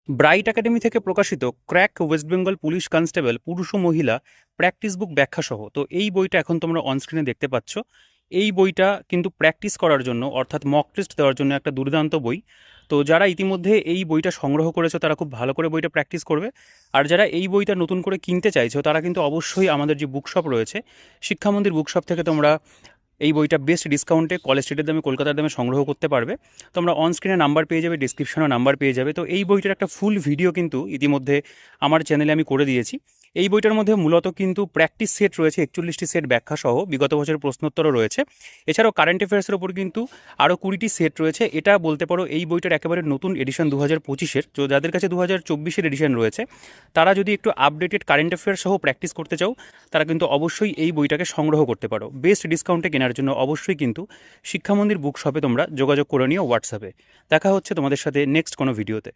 Bright academy থেকে প্রকাশিত crack West Bengal police constable পুরুষ ও মহিলা প্র্যাকটিস বুক ব্যাখ্যা সহ। তো এই বইটা এখন তোমরা অনস্ক্রিনে দেখতে পাচ্ছ। এই বইটা কিন্তু প্র্যাকটিস করার জন্য অর্থাৎ মক টেস্ট দেওয়ার জন্য একটা দুর্দান্ত বই। তো যারা ইতিমধ্যে এই বইটা সংগ্রহ করেছো তারা খুব ভালো করে বইটা প্র্যাকটিস করবে। আর যারা এই বইটা নতুন করে কিনতে চাইছো তারা কিন্তু অবশ্যই আমাদের যে বুকশপ রয়েছে শিক্ষা মন্দির বুকশপ থেকে তোমরা এই বইটা বেস্ট ডিসকাউন্টে কলেজ স্ট্রিটের দামে কলকাতার দামে সংগ্রহ করতে পারবে। তোমরা অন স্ক্রিনে নাম্বার পেয়ে যাবে, ডিসক্রিপশনে নাম্বার পেয়ে যাবে। তো এই বইটার একটা ফুল ভিডিও কিন্তু ইতিমধ্যে আমার চ্যানেলে আমি করে দিয়েছি। এই বইটার মধ্যে মূলত কিন্তু প্র্যাকটিস সেট রয়েছে 41টি সেট ব্যাখ্যা সহ, বিগত বছরের প্রশ্নোত্তরও রয়েছে। এছাড়াও কারেন্ট অ্যাফেয়ার্সের ওপর কিন্তু আরও 20টি সেট রয়েছে। এটা বলতে পারো এই বইটার একেবারে নতুন এডিশন 2025-এর। তো যাদের কাছে 2024-এর এডিশন রয়েছে তারা যদি একটু আপডেটেড কারেন্ট অ্যাফেয়ার্স সহ প্র্যাকটিস করতে চাও তারা কিন্তু অবশ্যই এই বইটাকে সংগ্রহ করতে পারো। বেস্ট ডিসকাউন্টে কেনার জন্য অবশ্যই কিন্তু শিক্ষা মন্দির বুক শপে তোমরা যোগাযোগ করে নিও হোয়াটসঅ্যাপে। দেখা হচ্ছে তোমাদের সাথে নেক্সট কোনো ভিডিওতে।